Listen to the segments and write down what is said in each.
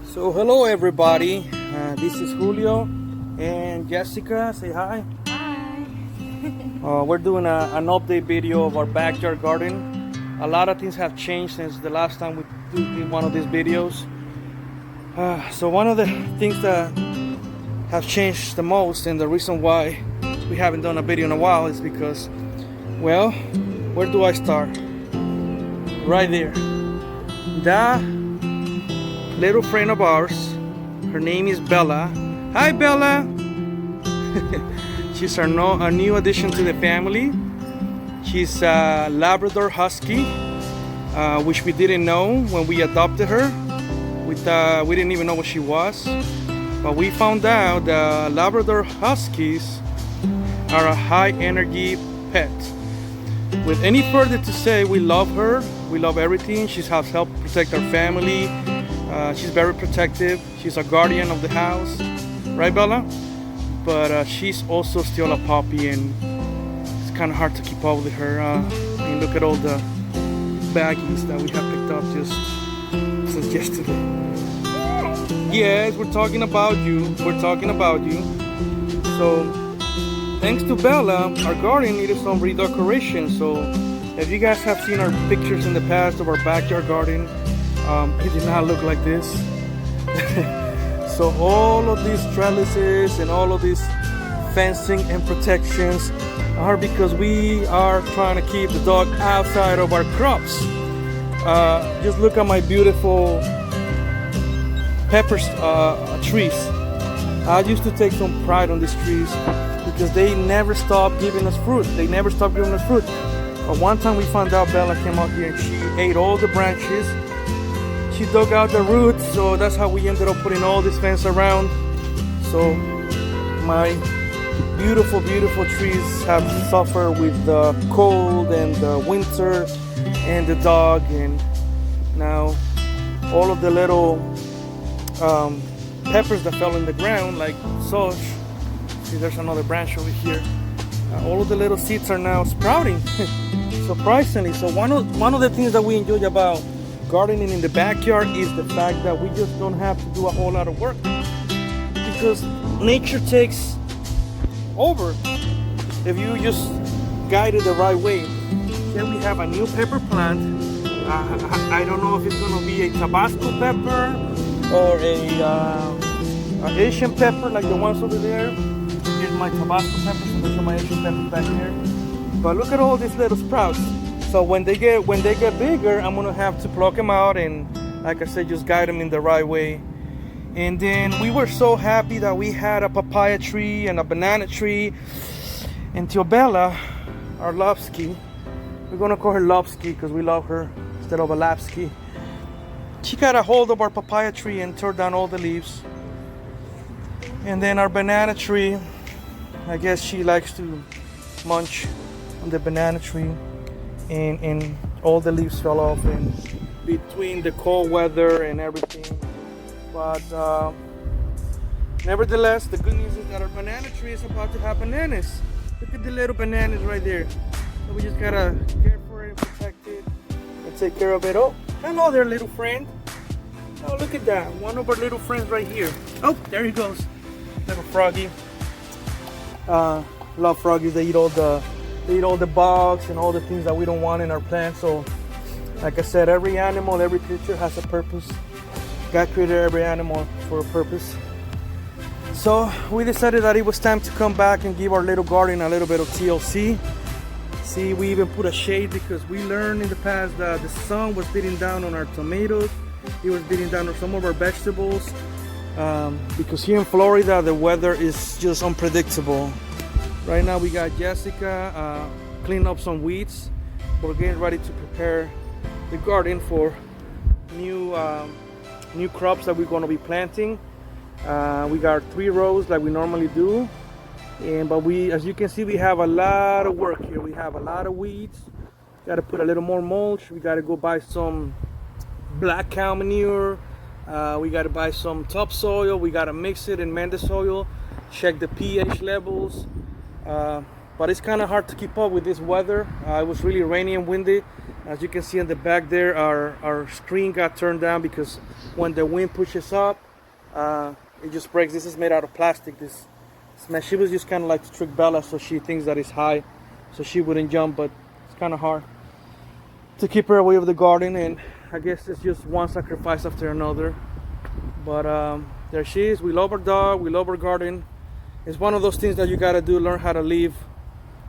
So hello everybody, this is Julio and Jessica. Say hi. Hi. We're doing an update video of our backyard garden. A lot of things have changed since the last time we did one of these videos. So one of the things that have changed the most, and the reason why we haven't done a video in a while, is because, well, where do I start? Right there. That little friend of ours, her name is Bella. Hi Bella. She's a new addition to the family. She's a Labrador Husky, which we didn't know when we adopted her. We didn't even know what she was, but we found out that Labrador Huskies are a high energy pet. With any further to say, we love her. We love everything. She has helped protect our family. She's very protective. She's a guardian of the house, right, Bella? But she's also still a puppy, and it's kind of hard to keep up with her. I mean, look at all the baggies that we have picked up just since yesterday. Yes, we're talking about you. We're talking about you. So, thanks to Bella, our garden needed some redecoration. So, if you guys have seen our pictures in the past of our backyard garden, it did not look like this. So all of these trellises and all of these fencing and protections are because we are trying to keep the dog outside of our crops. Just look at my beautiful pepper trees. I used to take some pride on these trees because they never stop giving us fruit. They never stop giving us fruit. But one time we found out Bella came out here and she ate all the branches. She dug out the roots, so that's how we ended up putting all this fence around. So my beautiful, beautiful trees have suffered with the cold and the winter and the dog, and now all of the little peppers that fell in the ground, like so. See, there's another branch over here. All of the little seeds are now sprouting, surprisingly. So one of the things that we enjoy about gardening in the backyard is the fact that we just don't have to do a whole lot of work, because nature takes over if you just guide it the right way. Here we have a new pepper plant. I don't know if it's going to be a Tabasco pepper or a Asian pepper like the ones over there. Here's my Tabasco peppers, and there's my Asian peppers back here. But look at all these little sprouts. So when they get bigger, I'm gonna have to pluck them out and, like I said, just guide them in the right way. And then we were so happy that we had a papaya tree and a banana tree until Bella, our Lopsky, we're gonna call her Lopsky because we love her instead of a Lapsky. She got a hold of our papaya tree and tore down all the leaves. And then our banana tree, I guess she likes to munch on the banana tree. And all the leaves fell off in between the cold weather and everything. But nevertheless, the good news is that our banana tree is about to have bananas. Look at the little bananas right there. So we just gotta care for it and protect it and take care of it. Oh, hello there, little friend. Oh, look at that. One of our little friends right here. Oh, there he goes. Little froggy. Love froggies. They eat all the bugs and all the things that we don't want in our plants. So, like I said, every animal, every creature has a purpose. God created every animal for a purpose. So we decided that it was time to come back and give our little garden a little bit of TLC. See, we even put a shade because we learned in the past that the sun was beating down on our tomatoes. It was beating down on some of our vegetables. Because here in Florida, the weather is just unpredictable. Right now we got Jessica cleaning up some weeds. We're getting ready to prepare the garden for new crops that we're going to be planting. We got 3 rows like we normally do, but as you can see, we have a lot of work here. We have a lot of weeds. Got to put a little more mulch. We got to go buy some black cow manure. We got to buy some topsoil. We got to mix it and mend the soil, check the pH levels. But it's kind of hard to keep up with this weather. It was really rainy and windy As you can see in the back there, our screen got turned down because when the wind pushes up, it just breaks. This is made out of plastic. This man, she was just kind of like to trick Bella, so she thinks that it's high, so she wouldn't jump. But it's kind of hard to keep her away from the garden, and I guess it's just one sacrifice after another. But there she is. We love our dog. We love our garden. It's one of those things that you gotta do. Learn how to live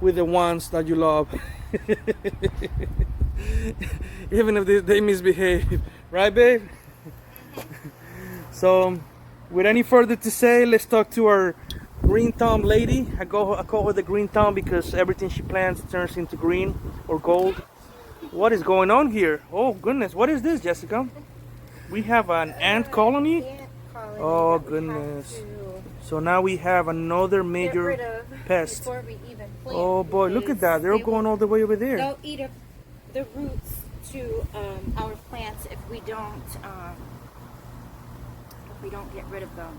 with the ones that you love. Even if they misbehave, right, babe? So, with any further to say, let's talk to our green thumb lady. I call her the green thumb because everything she plants turns into green or gold. What is going on here? Oh goodness, what is this, Jessica? We have an ant colony. Oh goodness. So now we have another major pest. Oh boy, look at that. They're all going all the way over there. They'll eat up the roots to our plants if we don't get rid of them.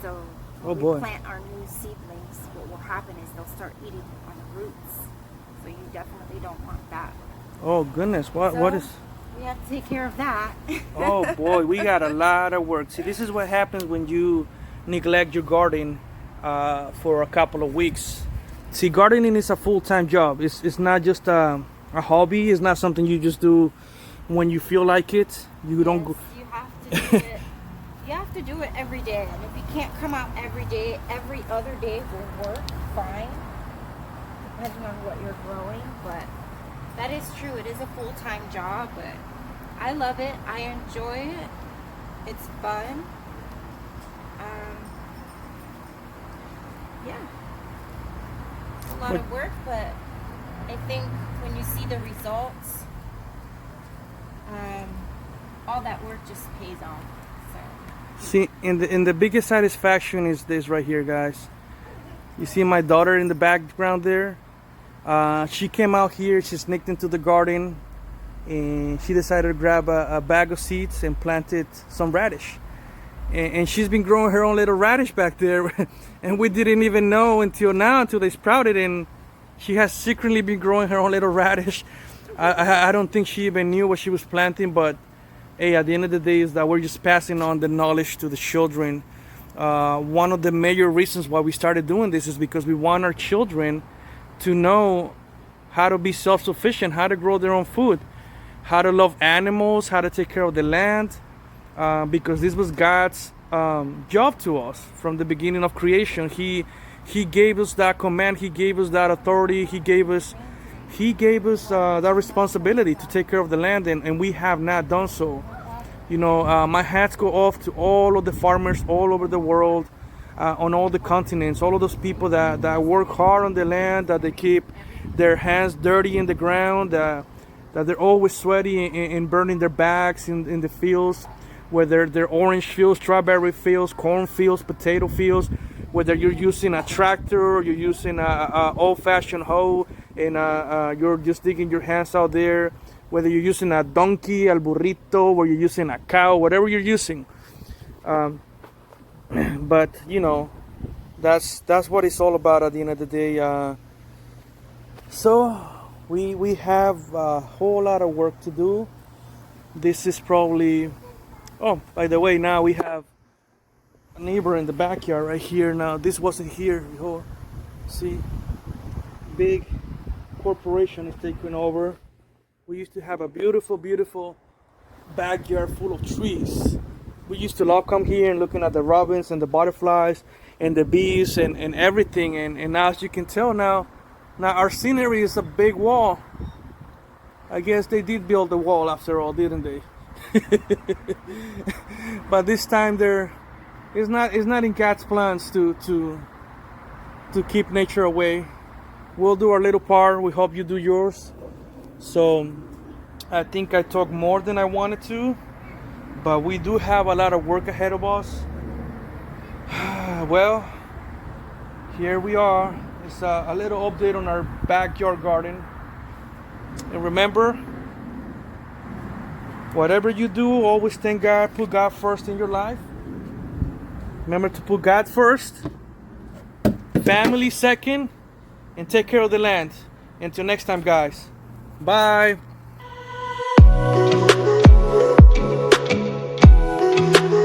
So when we plant our new seedlings, what will happen is they'll start eating on the roots. So you definitely don't want that. Oh goodness, what is... We have to take care of that. Oh boy, we got a lot of work. See, this is what happens when you neglect your garden for a couple of weeks. See, gardening is a full-time job. It's not just a hobby. It's not something you just do when you feel like it. You don't go. You have to do it. You have to do it every day. And if you can't come out every day, every other day will work fine, depending on what you're growing. But that is true. It is a full-time job, but I love it. I enjoy it. It's fun. Yeah. It's a lot of work, but I think when you see the results, all that work just pays off. So. See, in the biggest satisfaction is this right here, guys. You see my daughter in the background there? She came out here, she sneaked into the garden, and she decided to grab a bag of seeds and planted some radish. And she's been growing her own little radish back there, and we didn't even know until now, until they sprouted, and she has secretly been growing her own little radish. I don't think she even knew what she was planting, but hey, at the end of the day is that we're just passing on the knowledge to the children. One of the major reasons why we started doing this is because we want our children to know how to be self-sufficient, how to grow their own food, how to love animals, how to take care of the land, because this was God's job to us from the beginning of creation. He gave us that command, He gave us that authority, He gave us that responsibility to take care of the land, and we have not done so. You know, my hats go off to all of the farmers all over the world, on all the continents, all of those people that work hard on the land, that they keep their hands dirty in the ground, that they're always sweaty and burning their backs in the fields, whether they're orange fields, strawberry fields, corn fields, potato fields, whether you're using a tractor or you're using a old-fashioned hoe and you're just digging your hands out there, whether you're using a donkey, el burrito, or you're using a cow, whatever you're using. But you know, that's what it's all about at the end of the day. So we have a whole lot of work to do. This is probably, oh, by the way, now we have a neighbor in the backyard right here. Now this wasn't here before. See, big corporation is taking over. We used to have a beautiful backyard full of trees. We used to love come here and looking at the robins and the butterflies and the bees and everything. And now, as you can tell now our scenery is a big wall. I guess they did build the wall after all, didn't they? But this time it's not in God's plans to keep nature away. We'll do our little part. We hope you do yours. So I think I talked more than I wanted to, but we do have a lot of work ahead of us. Well, here we are. It's a little update on our backyard garden. And remember, whatever you do, always thank God. Put God first in your life. Remember to put God first, family second, and take care of the land. Until next time, guys. Bye.